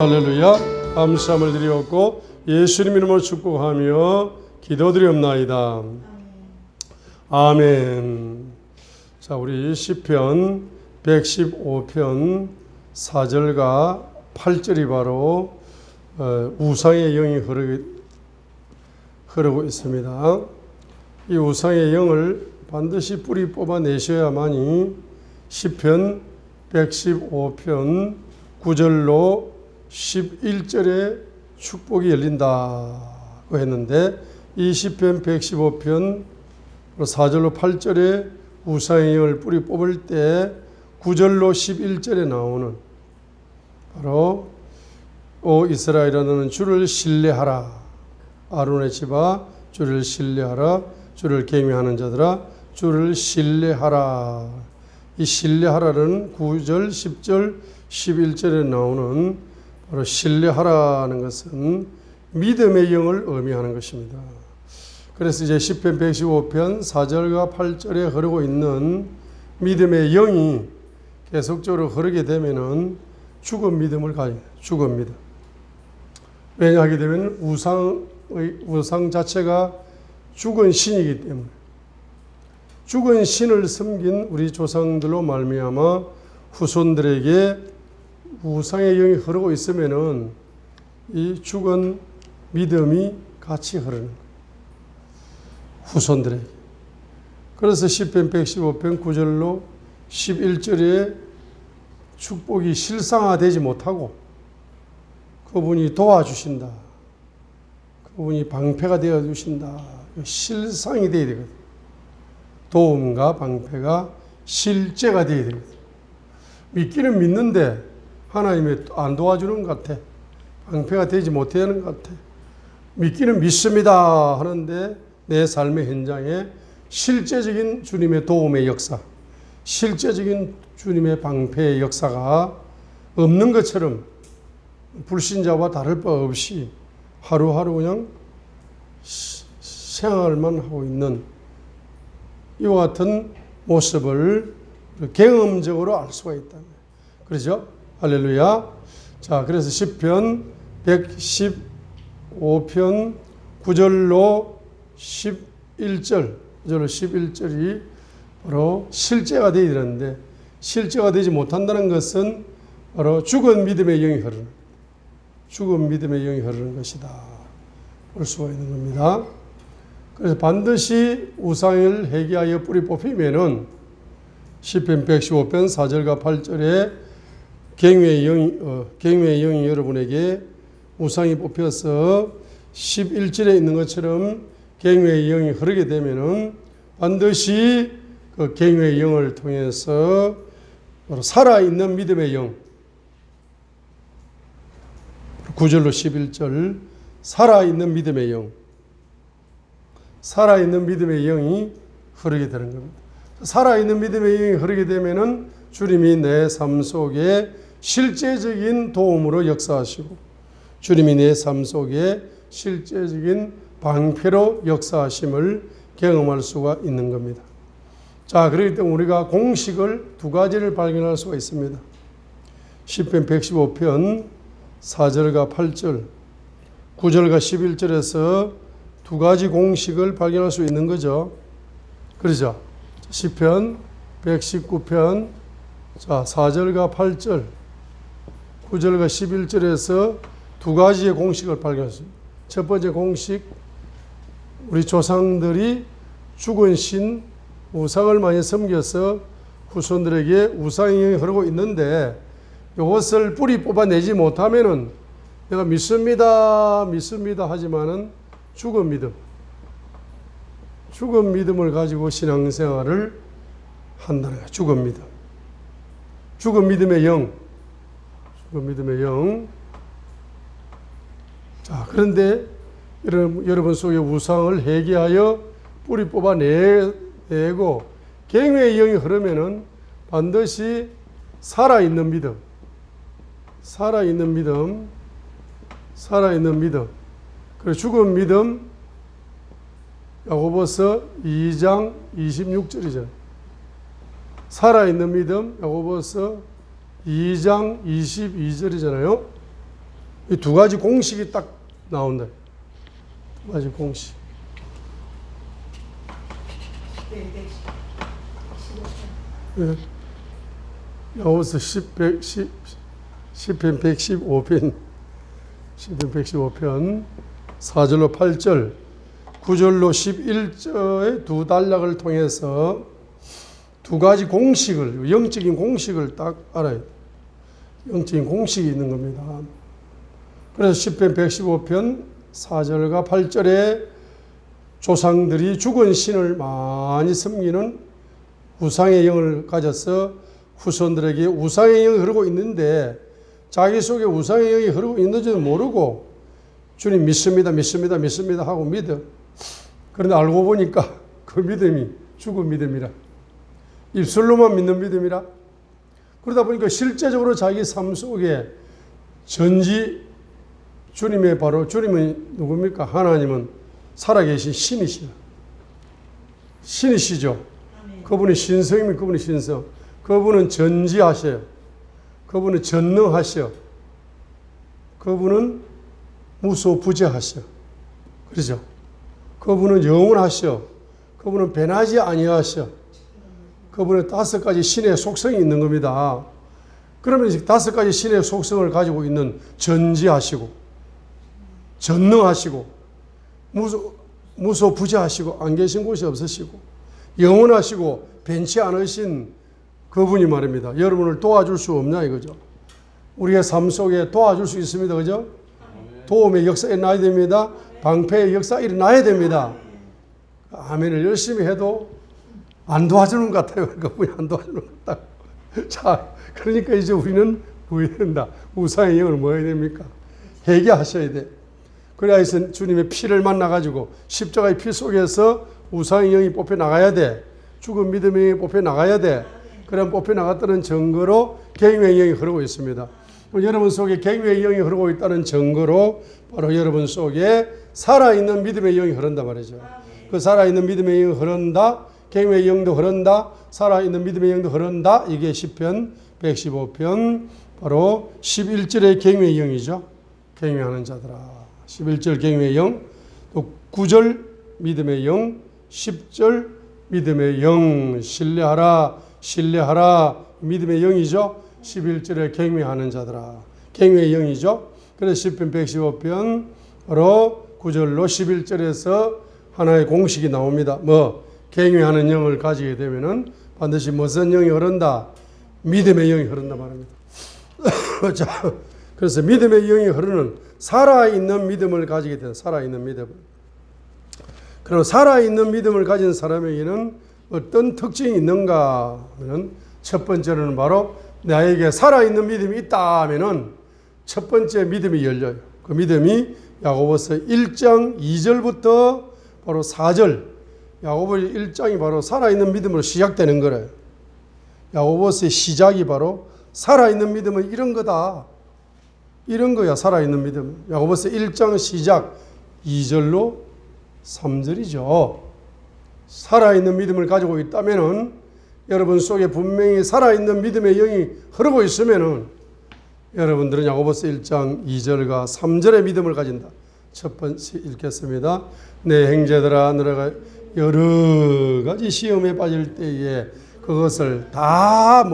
할렐루야. 감사함을 드리옵고 예수님 이름으로 축복하며 기도드리옵나이다. 아멘. 자, 우리 시편 115편 4절과 8절이 바로 우상의 영이 흐르고 있습니다. 이 우상의 영을 반드시 뿌리 뽑아내셔야만이 시편 115편 9절로 11절에 축복이 열린다고 했는데, 이 시편 115편 4절로 8절에 우상의 영을 뿌리 뽑을 때 9절로 11절에 나오는 바로 오 이스라엘아 너는 주를 신뢰하라, 아론의 집아 주를 신뢰하라, 주를 경외하는 자들아 주를 신뢰하라. 이 신뢰하라는 9절, 10절, 11절에 나오는 바로 신뢰하라는 것은 믿음의 영을 의미하는 것입니다. 그래서 이제 시편 115편 4절과 8절에 흐르고 있는 믿음의 영이 계속적으로 흐르게 되면은 죽은 믿음을 가요. 죽은 믿음. 왜냐하게 되면 우상 자체가 죽은 신이기 때문에, 죽은 신을 섬긴 우리 조상들로 말미암아 후손들에게 우상의 영이 흐르고 있으면은 이 죽은 믿음이 같이 흐르는 거예요. 후손들에게. 그래서 시편 115편 9절로 11절에 축복이 실상화되지 못하고 그분이 도와주신다, 그분이 방패가 되어 주신다, 실상이 되어야 되거든. 도움과 방패가 실제가 되어야 되거든. 믿기는 믿는데 하나님이 안 도와주는 것 같아. 방패가 되지 못하는 것 같아. 믿기는 믿습니다 하는데 내 삶의 현장에 실제적인 주님의 도움의 역사, 실제적인 주님의 방패의 역사가 없는 것처럼 불신자와 다를 바 없이 하루하루 그냥 생활만 하고 있는 이와 같은 모습을 경험적으로 알 수가 있다. 그렇죠? 할렐루야. 자, 그래서 시편 115편 9절로 11절이 바로 실제가 되어야 되는데, 실제가 되지 못한다는 것은 바로 죽은 믿음의 영이 흐르는, 죽은 믿음의 영이 흐르는 것이다 볼 수가 있는 겁니다. 그래서 반드시 우상을 회개하여 뿌리 뽑히면은 시편 115편 4절과 8절에 경외의 영이 여러분에게 우상이 뽑혀서 11절에 있는 것처럼 경외의 영이 흐르게 되면은 반드시 그 경외의 영을 통해서 바로 살아있는 믿음의 영, 9절로 11절 살아있는 믿음의 영, 살아있는 믿음의 영이 흐르게 되는 겁니다. 살아있는 믿음의 영이 흐르게 되면은 주님이 내 삶 속에 실제적인 도움으로 역사하시고 주님이 내 삶 속에 실제적인 방패로 역사하심을 경험할 수가 있는 겁니다. 자, 그렇기 때문에 우리가 공식을 두 가지를 발견할 수가 있습니다. 시편 115편 4절과 8절, 9절과 11절에서 두 가지 공식을 발견할 수 있는 거죠. 그렇죠? 시편 119편 4절과 8절, 9절과 11절에서 두 가지의 공식을 발견했습니다. 첫 번째 공식, 우리 조상들이 죽은 신, 우상을 많이 섬겨서 후손들에게 우상의 영이 흐르고 있는데, 이것을 뿌리 뽑아내지 못하면은 내가 믿습니다 하지만은 죽은 믿음을 가지고 신앙생활을 한다는 거예요. 죽은 믿음. 죽은 믿음의 영. 자, 그런데 여러분 속에 우상을 회개하여 뿌리 뽑아내고 경외의 영이 흐르면은 반드시 살아있는 믿음. 그리고 죽은 믿음, 야고보서 2장 26절이잖아요. 살아있는 믿음, 야고보서 2장 22절이잖아요. 이 두 가지 공식이 딱 나온다. 두 가지 공식. 예. 야고보서 10편 115편 10편 115편 4절로 8절 9절로 11절의 두 단락을 통해서 두 가지 공식을, 영적인 공식을 딱 알아야 돼요. 영적인 공식이 있는 겁니다. 그래서 10편 115편 4절과 8절에 조상들이 죽은 신을 많이 섬기는 우상의 영을 가져서 후손들에게 우상의 영이 흐르고 있는데 자기 속에 우상의 영이 흐르고 있는지도 모르고 주님 믿습니다, 믿습니다, 믿습니다 하고 믿어. 그런데 알고 보니까 그 믿음이 죽은 믿음이라. 입술로만 믿는 믿음이라. 그러다 보니까 실제적으로 자기 삶 속에 전지 주님의 바로 주님은 누굽니까? 하나님은 살아계신 신이시라. 신이시죠. 그분이 신성이면 그분이 신성. 그분은 전지하셔요. 그분은 전능하셔. 그분은 무소부재하셔. 그렇죠? 그분은 영원하셔. 그분은 변하지 아니하셔. 그분은 5가지 신의 속성이 있는 겁니다. 그러면 5가지 신의 속성을 가지고 있는 전지하시고 전능하시고 무소부재하시고 안 계신 곳이 없으시고 영원하시고 변치 않으신 그분이 말입니다. 여러분을 도와줄 수 없냐 이거죠. 우리의 삶 속에 도와줄 수 있습니다. 그죠? 도움의 역사 일어나야 됩니다. 방패의 역사 일어나야 됩니다. 아멘을 열심히 해도 안 도와주는 것 같아요. 그분이 안 도와주는 것 같다고. 자, 그러니까 이제 우리는 뭐 해야 된다? 우상의 영을 뭐 해야 됩니까? 회개하셔야 돼. 그래야 주님의 피를 만나가지고 십자가의 피 속에서 우상의 영이 뽑혀 나가야 돼. 죽은 믿음의 영이 뽑혀 나가야 돼. 그럼 뽑혀 나갔다는 증거로 계명의 영이 흐르고 있습니다. 여러분 속에 계명의 영이 흐르고 있다는 증거로 바로 여러분 속에 살아있는 믿음의 영이 흐른다 말이죠. 그 살아있는 믿음의 영이 흐른다. 계명의 영도 흐른다. 살아있는 믿음의 영도 흐른다. 이게 10편 115편 바로 11절의 계명의 영이죠. 계명하는 자들아. 11절 계명의 영, 또 9절 믿음의 영, 10절 믿음의 영, 신뢰하라, 신뢰하라, 믿음의 영이죠. 11절에 갱매하는 자들아. 갱매의 영이죠. 그래서 10편 115편 바로 9절로 11절에서 하나의 공식이 나옵니다. 갱매하는 영을 가지게 되면은 반드시 무슨 영이 흐른다? 믿음의 영이 흐른다 말입니다. 자, 그래서 믿음의 영이 흐르는 살아있는 믿음을 가지게 된 살아있는 믿음을. 그럼 살아있는 믿음을 가진 사람에게는 어떤 특징이 있는가 하면 첫 번째로는 바로 나에게 살아있는 믿음이 있다 하면은 첫 번째 믿음이 열려요. 그 믿음이 야고보서 1장 2절부터 바로 4절 야고보서 1장이 바로 살아있는 믿음으로 시작되는 거래요. 야고보서의 시작이 바로 살아있는 믿음은 이런 거다. 이런 거야 살아있는 믿음. 야고보서 1장 시작 2절로 3절이죠. 살아있는 믿음을 가지고 있다면은 여러분 속에 분명히 살아있는 믿음의 영이 흐르고 있으면은 여러분들은 야고보서 1장 2절과 3절의 믿음을 가진다. 첫 번째 읽겠습니다. 내 형제들아 너희가 여러 가지 시험에 빠질 때에 그것을 다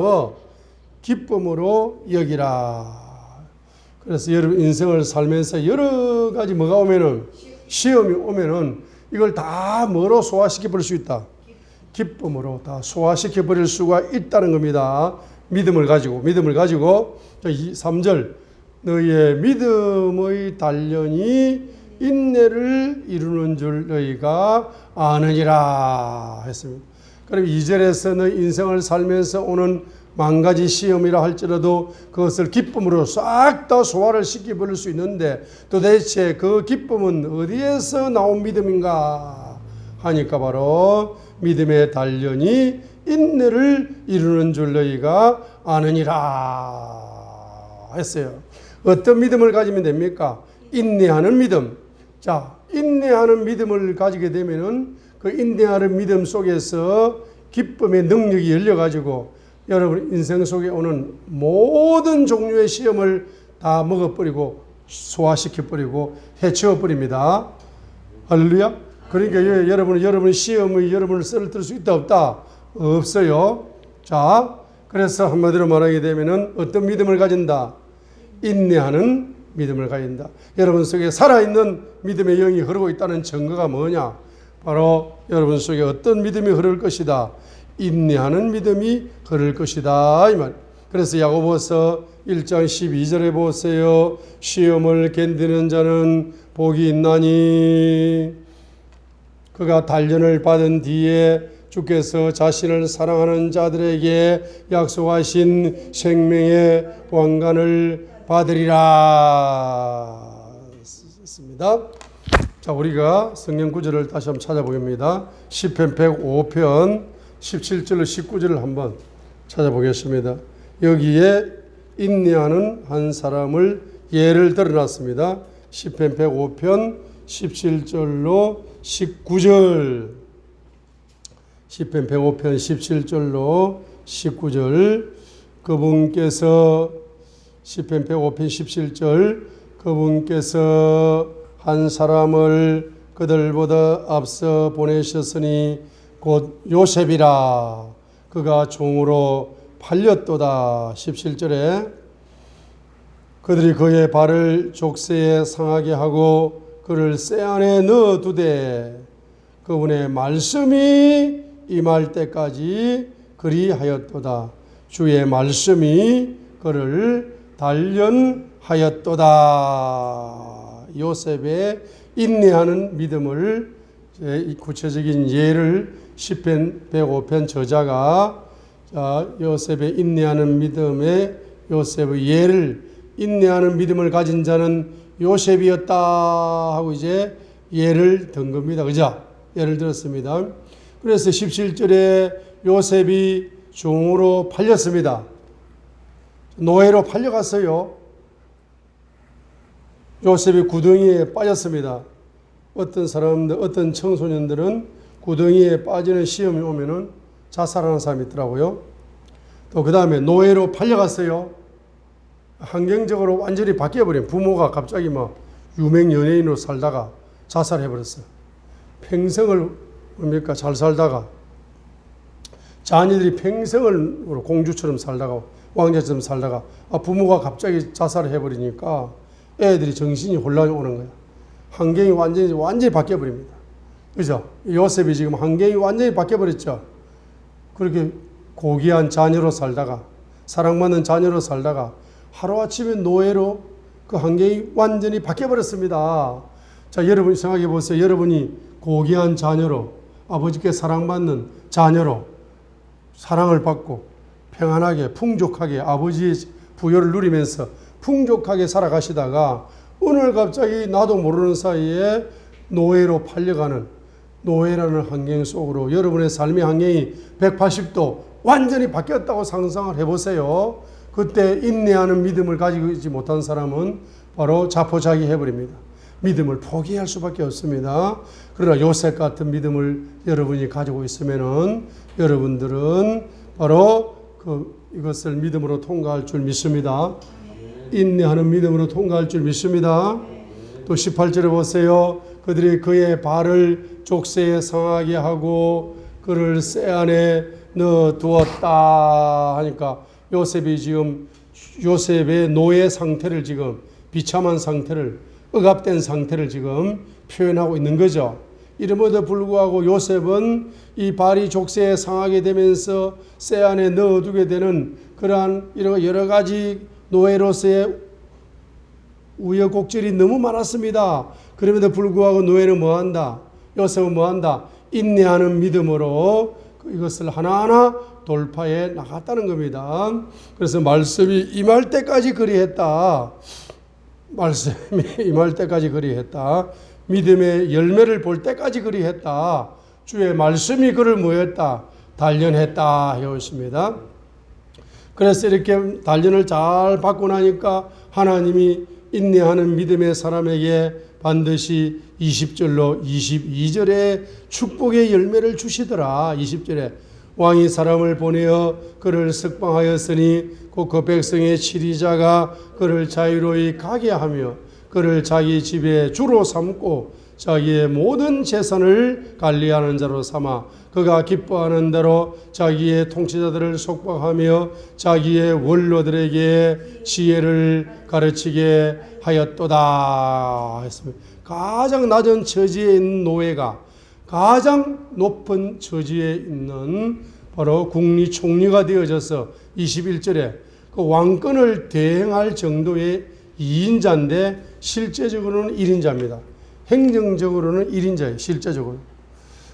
기쁨으로 여기라. 그래서 여러분 인생을 살면서 여러 가지 뭐가 오면은 시험이 오면은 이걸 다 뭐로 소화시켜 버릴 수 있다. 기쁨으로 다 소화시켜 버릴 수가 있다는 겁니다. 믿음을 가지고 3절 너희의 믿음의 단련이 인내를 이루는 줄 너희가 아느니라 했습니다. 그럼 2절에서 너희 인생을 살면서 오는 만가지 시험이라 할지라도 그것을 기쁨으로 싹 다 소화를 시켜버릴 수 있는데 도대체 그 기쁨은 어디에서 나온 믿음인가 하니까 바로 믿음의 단련이 인내를 이루는 줄 너희가 아느니라 했어요. 어떤 믿음을 가지면 됩니까? 인내하는 믿음. 자, 인내하는 믿음을 가지게 되면은 그 인내하는 믿음 속에서 기쁨의 능력이 열려가지고 여러분 인생 속에 오는 모든 종류의 시험을 다 먹어버리고 소화시켜버리고 해치워버립니다. 할렐루야. 그러니까 여러분이 시험의 여러분을 쓰러뜨릴 수 있다 없다? 없어요. 자, 그래서 한마디로 말하게 되면은 어떤 믿음을 가진다? 인내하는 믿음을 가진다. 여러분 속에 살아있는 믿음의 영이 흐르고 있다는 증거가 뭐냐? 바로 여러분 속에 어떤 믿음이 흐를 것이다? 인내하는 믿음이 흐를 것이다 이 말. 그래서 야고보서 1장 12절에 보세요. 시험을 견디는 자는 복이 있나니 그가 단련을 받은 뒤에 주께서 자신을 사랑하는 자들에게 약속하신 생명의 왕관을 받으리라. 습니다. 자, 우리가 성경 구절을 다시 한번 찾아보겠습니다. 시편 105편 17절로 19절을 한번 찾아보겠습니다. 여기에 인내하는 한 사람을 예를 들어놨습니다. 시편 105편 17절로 19절. 시편 105편 17절로 19절. 그분께서 시편 105편 17절 그분께서 한 사람을 그들보다 앞서 보내셨으니 곧 요셉이라. 그가 종으로 팔렸도다. 17절에 그들이 그의 발을 족쇄에 상하게 하고 그를 쇠 안에 넣어두되 그분의 말씀이 임할 때까지 그리하였도다. 주의 말씀이 그를 단련하였도다. 요셉의 인내하는 믿음을 구체적인 예를 시편 105편 저자가 요셉의 인내하는 믿음의 요셉의 예를 인내하는 믿음을 가진 자는 요셉이었다 하고 이제 예를 든 겁니다. 그죠? 예를 들었습니다. 그래서 17절에 요셉이 종으로 팔렸습니다. 노예로 팔려갔어요. 요셉이 구덩이에 빠졌습니다. 어떤 사람들, 어떤 청소년들은 구덩이에 빠지는 시험이 오면은 자살하는 사람이 있더라고요. 또 그 다음에 노예로 팔려갔어요. 환경적으로 완전히 바뀌어버린 부모가 갑자기 막 유명 연예인으로 살다가 자살해버렸어요. 평생을 뭡니까? 잘 살다가 자녀들이 평생을 공주처럼 살다가 왕자처럼 살다가 부모가 갑자기 자살을 해버리니까 애들이 정신이 혼란이 오는 거야. 환경이 완전히 바뀌어버립니다. 그죠? 요셉이 지금 환경이 완전히 바뀌어버렸죠. 그렇게 고귀한 자녀로 살다가 사랑받는 자녀로 살다가 하루아침에 노예로 그 환경이 완전히 바뀌어버렸습니다. 자, 여러분 생각해 보세요. 여러분이 고귀한 자녀로 아버지께 사랑받는 자녀로 사랑을 받고 평안하게 풍족하게 아버지의 부여를 누리면서 풍족하게 살아가시다가 오늘 갑자기 나도 모르는 사이에 노예로 팔려가는 노예라는 환경 속으로 여러분의 삶의 환경이 180도 완전히 바뀌었다고 상상을 해보세요. 그때 인내하는 믿음을 가지고 있지 못한 사람은 바로 자포자기 해버립니다. 믿음을 포기할 수밖에 없습니다. 그러나 요셉 같은 믿음을 여러분이 가지고 있으면은 여러분들은 바로 이것을 믿음으로 통과할 줄 믿습니다. 인내하는 믿음으로 통과할 줄 믿습니다. 또 18절에 보세요. 그들이 그의 발을 족쇄에 상하게 하고 그를 쇠 안에 넣어 두었다 하니까 요셉이 지금 요셉의 노예 상태를 지금 비참한 상태를 억압된 상태를 지금 표현하고 있는 거죠. 이름에도 불구하고 요셉은 이 발이 족쇄에 상하게 되면서 쇠 안에 넣어두게 되는 그러한 여러 가지 노예로서의 우여곡절이 너무 많았습니다. 그럼에도 불구하고 노예는 뭐한다? 요셉은 뭐한다? 인내하는 믿음으로 이것을 하나하나 돌파해 나갔다는 겁니다. 그래서 말씀이 임할 때까지 그리했다. 말씀이 임할 때까지 그리했다. 믿음의 열매를 볼 때까지 그리했다. 주의 말씀이 그를 뭐했다? 단련했다 해오십니다. 그래서 이렇게 단련을 잘 받고 나니까 하나님이 인내하는 믿음의 사람에게 반드시 20절로 22절에 축복의 열매를 주시더라. 20절에 왕이 사람을 보내어 그를 석방하였으니 곧 그 백성의 치리자가 그를 자유로이 가게 하며 그를 자기 집의 주로 삼고 자기의 모든 재산을 관리하는 자로 삼아 그가 기뻐하는 대로 자기의 통치자들을 속박하며 자기의 원로들에게 지혜를 가르치게 하였도다 했습니다. 가장 낮은 처지에 있는 노예가 가장 높은 처지에 있는 바로 국리 총리가 되어져서 21절에 그 왕권을 대행할 정도의 2인자인데 실제적으로는 1인자입니다. 행정적으로는 1인자예요. 실제적으로.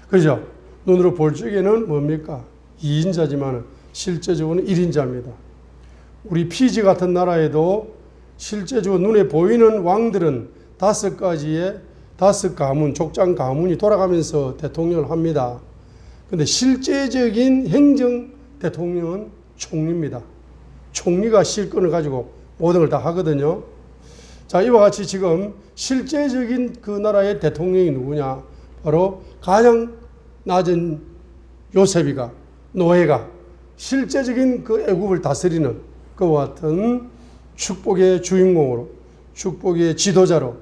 그죠? 눈으로 볼 적에는 뭡니까? 2인자지만 실제적으로는 1인자입니다. 우리 피지 같은 나라에도 실제적으로 눈에 보이는 왕들은 5가지의 5가문, 족장 가문이 돌아가면서 대통령을 합니다. 그런데 실제적인 행정 대통령은 총리입니다. 총리가 실권을 가지고 모든 걸 다 하거든요. 자, 이와 같이 지금 실제적인 그 나라의 대통령이 누구냐? 바로 가장 낮은 요셉이가, 노예가 실제적인 그 애국을 다스리는 그와 같은 축복의 주인공으로, 축복의 지도자로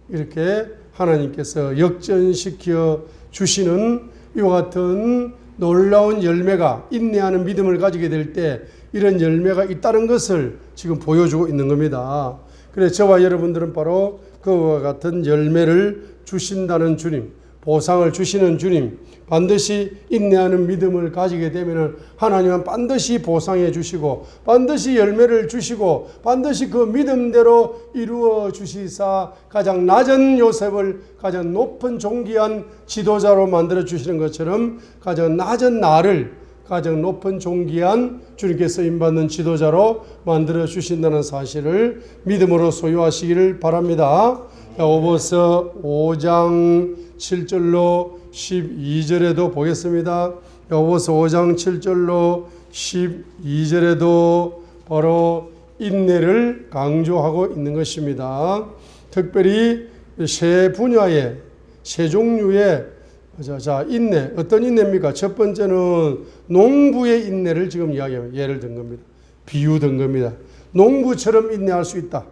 이렇게 하나님께서 역전시켜 주시는 이와 같은 놀라운 열매가, 인내하는 믿음을 가지게 될 때 이런 열매가 있다는 것을 지금 보여주고 있는 겁니다. 그래서 저와 여러분들은 바로 그와 같은 열매를 주신다는 주님, 보상을 주시는 주님, 반드시 인내하는 믿음을 가지게 되면 하나님은 반드시 보상해 주시고 반드시 열매를 주시고 반드시 그 믿음대로 이루어 주시사 가장 낮은 요셉을 가장 높은 존귀한 지도자로 만들어 주시는 것처럼 가장 낮은 나를 가장 높은 존귀한 주님께 쓰임받는 지도자로 만들어 주신다는 사실을 믿음으로 소유하시기를 바랍니다. 야고보서 5장 7절로 12절에도 보겠습니다. 야고보서 5장 7절로 12절에도 바로 인내를 강조하고 있는 것입니다. 특별히 세 분야의, 세 종류의 인내, 어떤 인내입니까? 첫 번째는 농부의 인내를 지금 이야기합니다. 예를 든 겁니다. 비유 든 겁니다. 농부처럼 인내할 수 있다.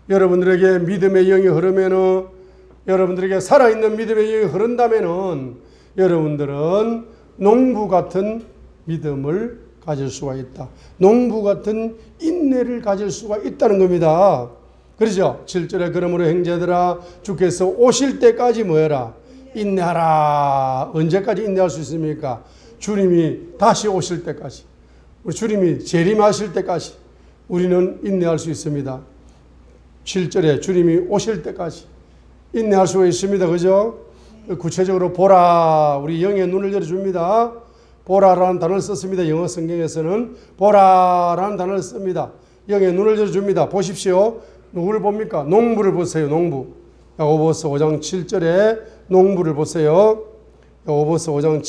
여러분들에게 믿음의 영이 흐르면은, 여러분들에게 살아있는 믿음의 영이 흐른다면은, 여러분들은 농부 같은 믿음을 가질 수가 있다. 농부 같은 인내를 가질 수가 있다는 겁니다. 그렇죠? 7절에 그러므로 형제들아, 주께서 오실 때까지 뭐해라? 인내하라. 언제까지 인내할 수 있습니까? 주님이 다시 오실 때까지, 우리 주님이 재림하실 때까지 우리는 인내할 수 있습니다. 7절에 주님이 오실 때까지 인내할 수가 있습니다. 그죠? 구체적으로 보라, 우리 영의 눈을 열어줍니다. 보라라는 단어를 썼습니다. 영어 성경에서는 보라라는 단어를 씁니다. 영의 눈을 열어줍니다. 보십시오. 누구를 봅니까? 농부를 보세요. 농부. 야고보서 5장 7절에 농부를 보세요. 야고보서 5장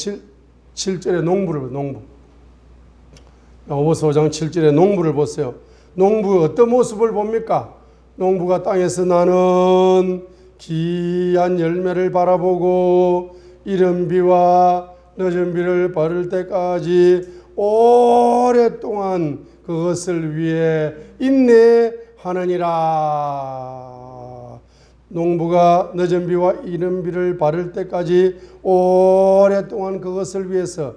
7절에 농부를, 농부. 야고보서 5장 7절에 농부를 보세요. 농부가 어떤 모습을 봅니까? 농부가 땅에서 나는 귀한 열매를 바라보고 이른 비와 늦은 비를 바를 때까지 오랫동안 그것을 위해 인내하느니라. 농부가 늦은 비와 이른 비를 바를 때까지 오랫동안 그것을 위해서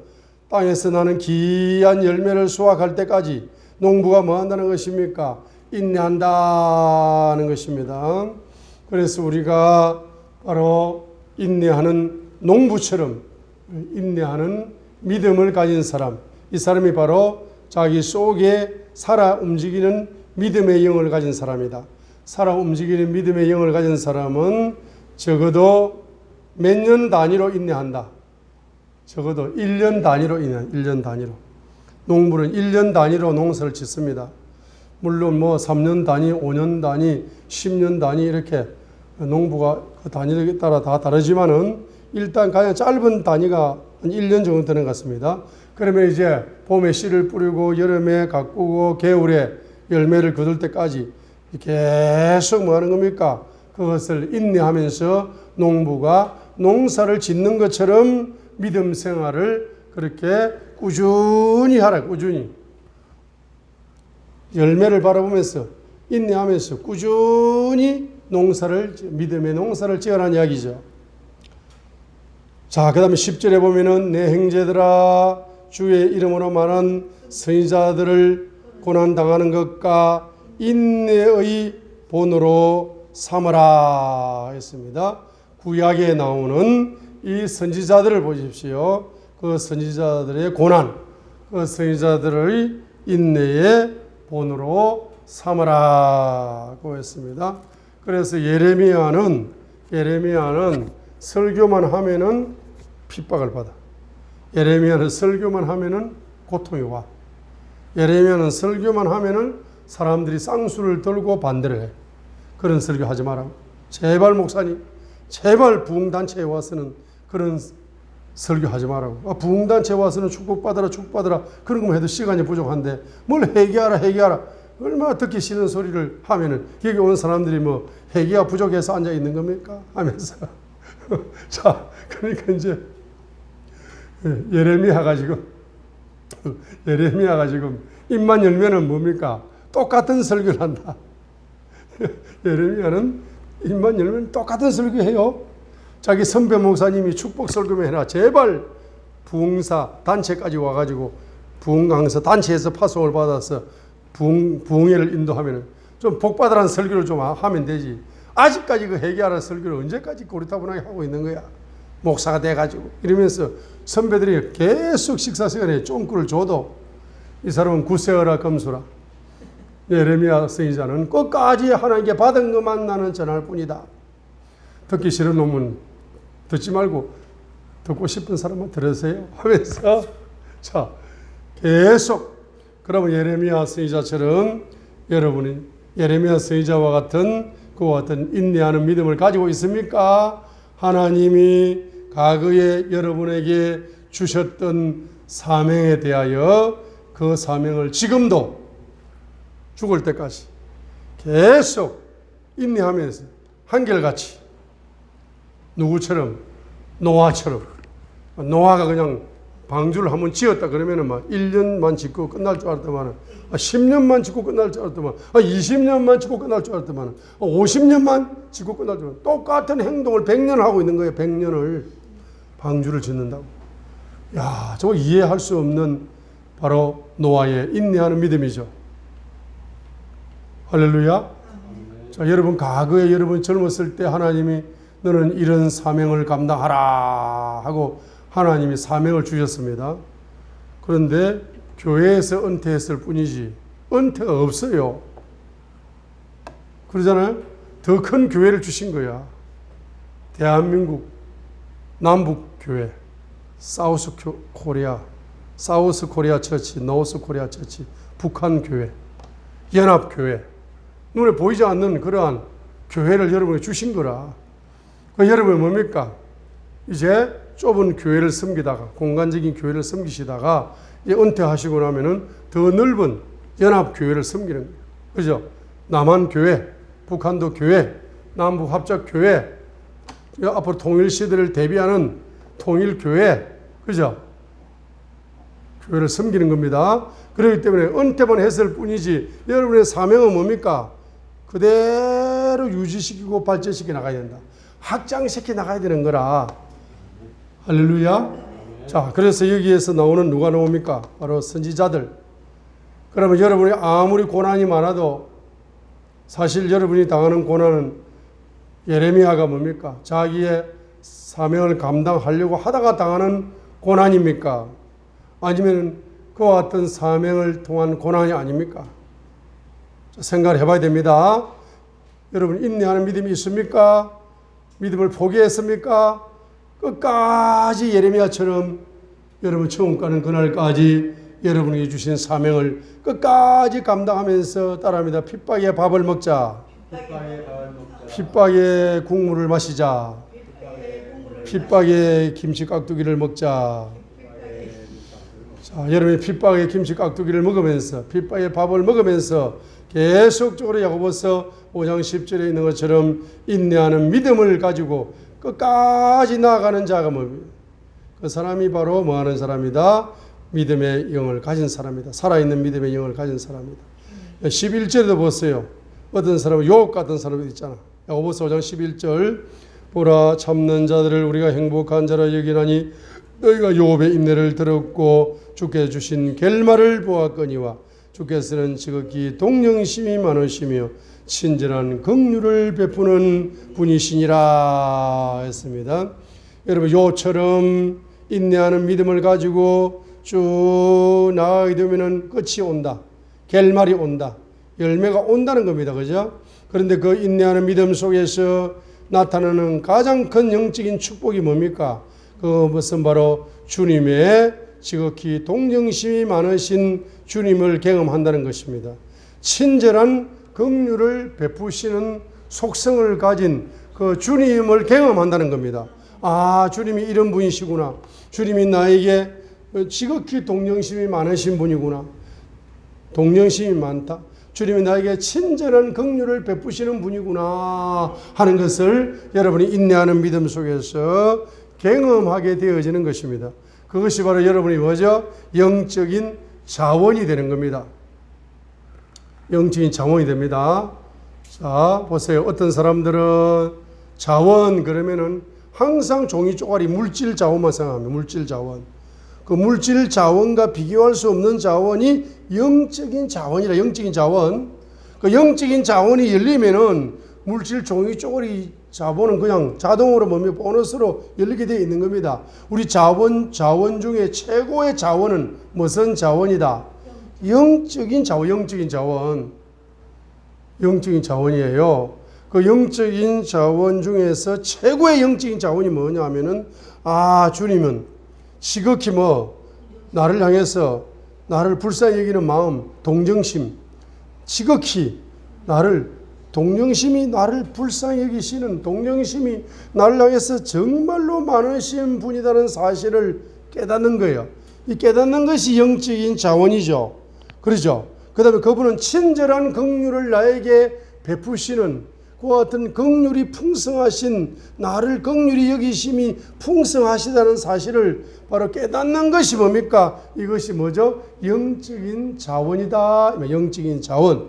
땅에서 나는 귀한 열매를 수확할 때까지 농부가 뭐 한다는 것입니까? 인내한다는 것입니다. 그래서 우리가 바로 인내하는 농부처럼 인내하는 믿음을 가진 사람, 이 사람이 바로 자기 속에 살아 움직이는 믿음의 영을 가진 사람이다. 살아 움직이는 믿음의 영을 가진 사람은 적어도 몇 년 단위로 인내한다. 적어도 1년 단위로 인내한다. 1년 단위로. 농부는 1년 단위로 농사를 짓습니다. 물론 뭐 3년 단위, 5년 단위, 10년 단위 이렇게 농부가 그 단위에 따라 다 다르지만은 일단 가장 짧은 단위가 한 1년 정도 되는 것 같습니다. 그러면 이제 봄에 씨를 뿌리고 여름에 가꾸고 겨울에 열매를 거둘 때까지 계속 뭐 하는 겁니까? 그것을 인내하면서 농부가 농사를 짓는 것처럼 믿음 생활을 그렇게 꾸준히 하라, 꾸준히. 열매를 바라보면서 인내하면서 꾸준히 믿음의 농사를 지어라는 이야기죠. 자, 그 다음에 10절에 보면은 내 형제들아 주의 이름으로 말한 선지자들을 고난당하는 것과 인내의 본으로 삼으라 했습니다. 구약에 나오는 이 선지자들을 보십시오. 그 선지자들의 고난, 그 선지자들의 인내의 본으로 삼으라고 했습니다. 그래서 예레미야는 설교만 하면은 핍박을 받아. 예레미야는 설교만 하면은 고통이 와. 예레미야는 설교만 하면은 사람들이 쌍수를 들고 반대를 해. 그런 설교 하지 마라. 제발 목사님, 제발 부흥단체에 와서는 그런 설교 하지 말라고. 부흥단체에 와서는 축복받아라, 축복받아라. 그런 것만 해도 시간이 부족한데 뭘 회개하라. 얼마나 듣기 싫은 소리를 하면은 여기 온 사람들이 뭐 회개가 부족해서 앉아 있는 겁니까? 하면서. 자, 그러니까 이제 예레미야가 지금 입만 열면은 뭡니까? 똑같은 설교를 한다. 예레미야는 입만 열면 똑같은 설교해요. 자기 선배 목사님이 축복 설교만 해라. 제발 부흥사 단체까지 와가지고 부흥 강사 단체에서 파송을 받아서 부흥회를 인도하면은 좀 복받으라는 설교를 좀 하면 되지. 아직까지 그 회개하라는 설교를 언제까지 고리타분하게 하고 있는 거야. 목사가 돼가지고 이러면서 선배들이 계속 식사 시간에 쫑구를 줘도 이 사람은 구세어라 검수라. 예레미야 선지자는 끝까지 하나님께 받은 것만 나는 전할 뿐이다. 듣기 싫은 놈은 듣지 말고 듣고 싶은 사람은 들으세요 하면서 자 계속 그러면 예레미야 선지자처럼 여러분이 예레미야 선지자와 같은 그와 같은 인내하는 믿음을 가지고 있습니까? 하나님이 과거에 여러분에게 주셨던 사명에 대하여 그 사명을 지금도 죽을 때까지 계속 인내하면서 한결같이 누구처럼? 노아처럼. 노아가 그냥 방주를 한번 지었다 그러면은 막 1년만 짓고 끝날 줄 알았더만 10년만 짓고 끝날 줄 알았더만 20년만 짓고 끝날 줄 알았더만 50년만 짓고 끝날 줄 알았더만 똑같은 행동을 100년을 하고 있는 거예요. 100년을 방주를 짓는다고. 야, 저거 이해할 수 없는 바로 노아의 인내하는 믿음이죠. 할렐루야. 자, 여러분 과거에 여러분 젊었을 때 하나님이 너는 이런 사명을 감당하라 하고 하나님이 사명을 주셨습니다. 그런데 교회에서 은퇴했을 뿐이지 은퇴가 없어요. 그러잖아요. 더 큰 교회를 주신 거야. 대한민국 남북교회 사우스 코리아 처치, 노스 코리아 처치, 북한교회, 연합교회 눈에 보이지 않는 그러한 교회를 여러분이 주신 거라. 그 여러분이 뭡니까? 이제 좁은 교회를 섬기다가 공간적인 교회를 섬기시다가 이제 은퇴하시고 나면은 더 넓은 연합교회를 섬기는 거예요. 그죠? 남한교회, 북한도 교회, 남북합작교회, 앞으로 통일시대를 대비하는 통일교회, 그죠? 교회를 섬기는 겁니다. 그렇기 때문에 은퇴만 했을 뿐이지 여러분의 사명은 뭡니까? 그대로 유지시키고 발전시켜 나가야 된다. 확장시켜 나가야 되는 거라. 할렐루야. 자, 그래서 여기에서 나오는 누가 나옵니까? 바로 선지자들. 그러면 여러분이 아무리 고난이 많아도 사실 여러분이 당하는 고난은 예레미야가 뭡니까? 자기의 사명을 감당하려고 하다가 당하는 고난입니까? 아니면 그와 같은 사명을 통한 고난이 아닙니까? 생각을 해봐야 됩니다. 여러분 인내하는 믿음이 있습니까? 믿음을 포기했습니까? 끝까지 예레미야처럼 여러분 처음 가는 그날까지 여러분에게 주신 사명을 끝까지 감당하면서 따라합니다. 핍박의 밥을 먹자. 핍박의 국물을 마시자. 핍박의 김치 깍두기를 먹자. 자, 여러분이 핍박의 김치 깍두기를 먹으면서 핍박의 밥을 먹으면서 계속적으로 야고보서 5장 10절에 있는 것처럼 인내하는 믿음을 가지고 끝까지 나아가는 자가 뭡니까? 그 사람이 바로 뭐하는 사람이다? 믿음의 영을 가진 사람이다. 살아있는 믿음의 영을 가진 사람이다. 11절에도 보세요. 어떤 사람은 요업 같은 사람이 있잖아. 야고보서 5장 11절 보라 참는 자들을 우리가 행복한 자라 여기나니 너희가 욥의 인내를 들었고 주께 주신 결말을 보았거니와 주께서는 지극히 동정심이 많으시며 친절한 긍휼을 베푸는 분이시니라 했습니다. 여러분 욥처럼 인내하는 믿음을 가지고 쭉 나아가게 되면 끝이 온다. 결말이 온다. 열매가 온다는 겁니다. 그죠? 그런데 그 인내하는 믿음 속에서 나타나는 가장 큰 영적인 축복이 뭡니까? 그것은 바로 주님의 지극히 동정심이 많으신 주님을 경험한다는 것입니다. 친절한 긍휼을 베푸시는 속성을 가진 그 주님을 경험한다는 겁니다. 아, 주님이 이런 분이시구나. 주님이 나에게 지극히 동정심이 많으신 분이구나. 동정심이 많다. 주님이 나에게 친절한 긍휼을 베푸시는 분이구나 하는 것을 여러분이 인내하는 믿음 속에서 경험하게 되어지는 것입니다. 그것이 바로 여러분이 뭐죠? 영적인 자원이 되는 겁니다. 영적인 자원이 됩니다. 자, 보세요. 어떤 사람들은 자원 그러면은 항상 종이 쪼가리 물질 자원만 생각합니다. 물질 자원. 그 물질 자원과 비교할 수 없는 자원이 영적인 자원이라. 영적인 자원. 그 영적인 자원이 열리면은 물질 종이 쪼가리 자본은 그냥 자동으로 보너스로 열리게 되어 있는 겁니다. 우리 자원 중에 최고의 자원은 무슨 자원이다? 영적인 자원, 영적인 자원. 영적인 자원이에요. 그 영적인 자원 중에서 최고의 영적인 자원이 뭐냐 하면은, 아, 주님은 지극히 나를 향해서 나를 불쌍히 여기는 마음, 동정심, 지극히 동정심이 나를 불쌍히 여기시는 동정심이 나를 향해서 정말로 많으신 분이라는 사실을 깨닫는 거예요. 이 깨닫는 것이 영적인 자원이죠. 그렇죠? 그 다음에 그분은 친절한 긍휼을 나에게 베푸시는 그와 같은 긍휼이 풍성하신 나를 긍휼히 여기심이 풍성하시다는 사실을 바로 깨닫는 것이 뭡니까? 이것이 뭐죠? 영적인 자원이다. 영적인 자원.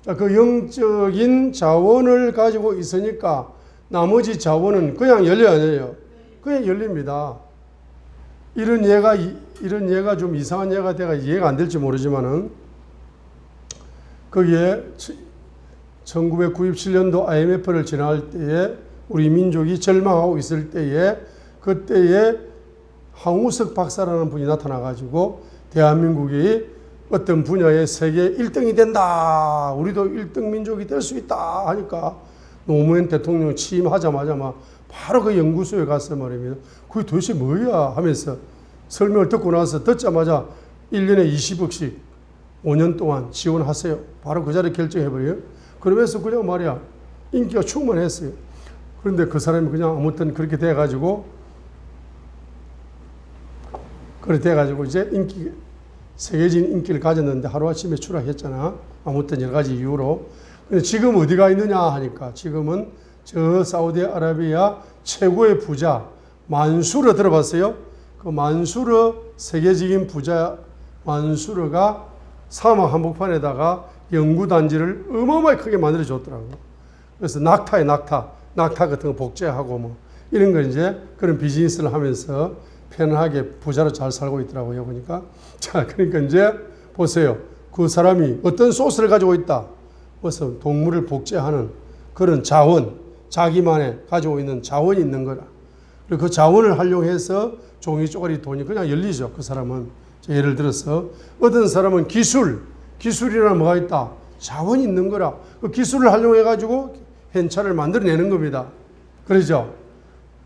그 영적인 자원을 가지고 있으니까 나머지 자원은 그냥 열려요, 안 열려요? 그냥 열립니다. 이런 예가 좀 이상한 예가 돼가 이해가 안 될지 모르지만은 거기에 1997년도 IMF를 지나갈 때에 우리 민족이 절망하고 있을 때에 그때에 황우석 박사라는 분이 나타나가지고 대한민국이 어떤 분야에 세계 1등이 된다. 우리도 1등 민족이 될 수 있다 하니까 노무현 대통령 취임하자마자 바로 그 연구소에 가서 말입니다. 그게 도대체 뭐야 하면서 설명을 듣자마자 1년에 20억씩 5년 동안 지원하세요. 바로 그 자리에 결정해버려요. 그러면서 그냥 말이야 인기가 충만했어요. 그런데 그 사람이 그냥 아무튼 그렇게 돼가지고 이제 세계적인 인기를 가졌는데 하루아침에 추락했잖아. 아무튼 여러 가지 이유로. 근데 지금 어디가 있느냐 하니까 지금은 저 사우디아라비아 최고의 부자 만수르 들어봤어요? 그 만수르 세계적인 부자 만수르가 사막 한복판에다가 연구단지를 어마어마하게 크게 만들어줬더라고요. 그래서 낙타 같은 거 복제하고 이런 거 이제 그런 비즈니스를 하면서 편안하게 부자로 잘 살고 있더라고요. 보니까. 자, 그러니까 이제 보세요. 그 사람이 어떤 소스를 가지고 있다. 무슨 동물을 복제하는 그런 자원, 자기만의 가지고 있는 자원이 있는 거라. 그리고 그 자원을 활용해서 종이 쪼가리 돈이 그냥 열리죠. 그 사람은. 예를 들어서 어떤 사람은 기술이라는 뭐가 있다. 자원이 있는 거라. 그 기술을 활용해가지고 현찰을 만들어내는 겁니다. 그러죠?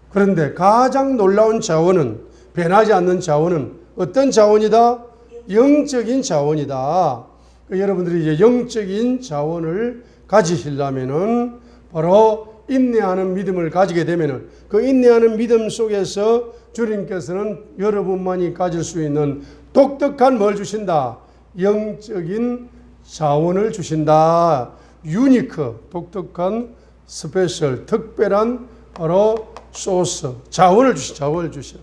그런데 가장 놀라운 자원은, 변하지 않는 자원은 어떤 자원이다? 영적인 자원이다. 여러분들이 이제 영적인 자원을 가지시려면은 바로 인내하는 믿음을 가지게 되면은 그 인내하는 믿음 속에서 주님께서는 여러분만이 가질 수 있는 독특한 뭘 주신다? 영적인 자원을 주신다. 유니크, 독특한, 스페셜, 특별한 바로 소스, 자원을 주셔.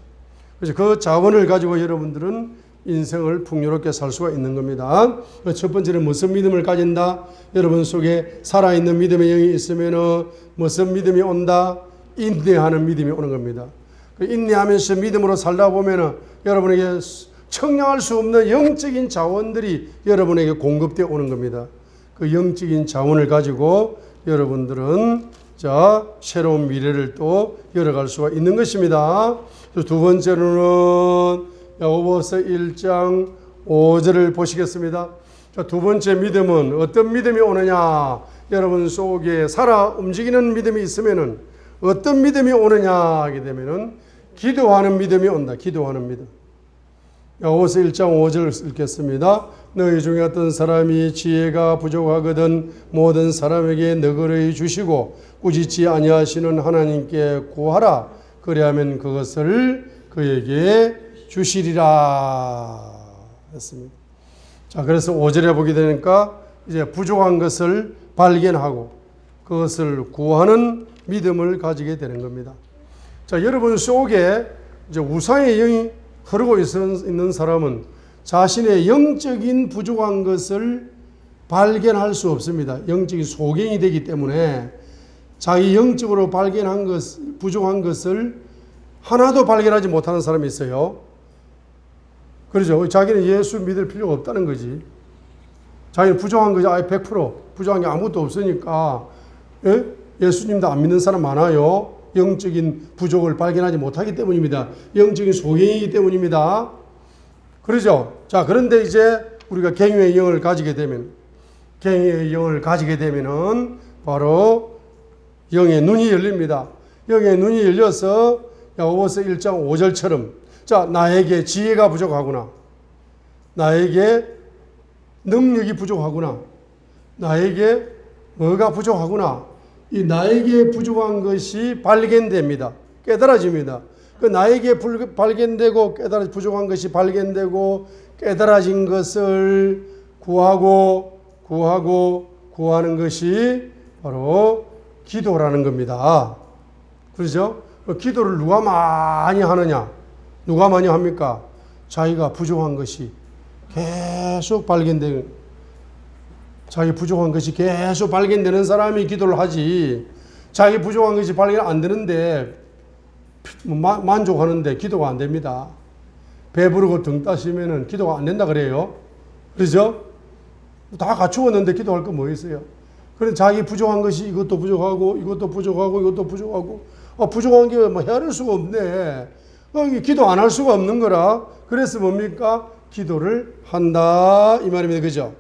그래서 그 자원을 가지고 여러분들은 인생을 풍요롭게 살 수가 있는 겁니다. 첫 번째는 무슨 믿음을 가진다? 여러분 속에 살아있는 믿음의 영이 있으면 무슨 믿음이 온다? 인내하는 믿음이 오는 겁니다. 인내하면서 믿음으로 살다 보면 여러분에게 청량할 수 없는 영적인 자원들이 여러분에게 공급되어 오는 겁니다. 그 영적인 자원을 가지고 여러분들은 새로운 미래를 또 열어갈 수가 있는 것입니다. 두 번째로는 야고보서 1장 5절을 보시겠습니다. 두 번째 믿음은 어떤 믿음이 오느냐? 여러분 속에 살아 움직이는 믿음이 있으면은 어떤 믿음이 오느냐 하게 되면은 기도하는 믿음이 온다. 기도하는 믿음. 야고보서 1장 5절을 읽겠습니다. 너희 중에 어떤 사람이 지혜가 부족하거든 모든 사람에게 너그러이 주시고 꾸짖지 아니하시는 하나님께 구하라. 그리하면 그것을 그에게 주시리라 했습니다. 자, 그래서 5절에 보게 되니까 이제 부족한 것을 발견하고 그것을 구하는 믿음을 가지게 되는 겁니다. 자, 여러분 속에 이제 우상의 영이 흐르고 있는 사람은 자신의 영적인 부족한 것을 발견할 수 없습니다. 영적인 소경이 되기 때문에 자기 영적으로 발견한 것, 부족한 것을 하나도 발견하지 못하는 사람이 있어요. 그렇죠. 자기는 예수 믿을 필요가 없다는 거지. 자기는 부족한 것이 아예 100% 부족한 게 아무것도 없으니까 예수님도 안 믿는 사람 많아요. 영적인 부족을 발견하지 못하기 때문입니다. 영적인 소경이기 때문입니다. 그렇죠. 자, 그런데 이제 우리가 경외의 영을 가지게 되면은 바로 영의 눈이 열립니다. 영의 눈이 열려서 야고보서 1장 5절처럼 자, 나에게 지혜가 부족하구나. 나에게 능력이 부족하구나. 나에게 뭐가 부족하구나. 이 나에게 부족한 것이 발견됩니다. 깨달아집니다. 그 나에게 발견되고 부족한 것이 발견되고 깨달아진 것을 구하는 것이 바로 기도라는 겁니다. 그렇죠? 기도를 누가 많이 하느냐? 누가 많이 합니까? 자기가 부족한 것이 계속 자기 부족한 것이 계속 발견되는 사람이 기도를 하지. 자기 부족한 것이 발견 안 되는데 만족하는데 기도가 안 됩니다. 배부르고 등 따시면은 기도가 안 된다 그래요. 그렇죠? 다 갖추었는데 기도할 거 뭐 있어요? 그래 자기 부족한 것이 이것도 부족하고 부족한 게 뭐 헤아릴 수가 없네. 기도 안 할 수가 없는 거라. 그래서 뭡니까? 기도를 한다 이 말입니다. 그죠?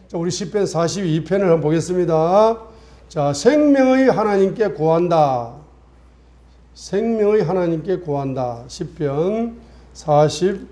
자, 우리 시편 42편을 한번 보겠습니다. 자, 생명의 하나님께 구한다. 생명의 하나님께 구한다. 시편 42편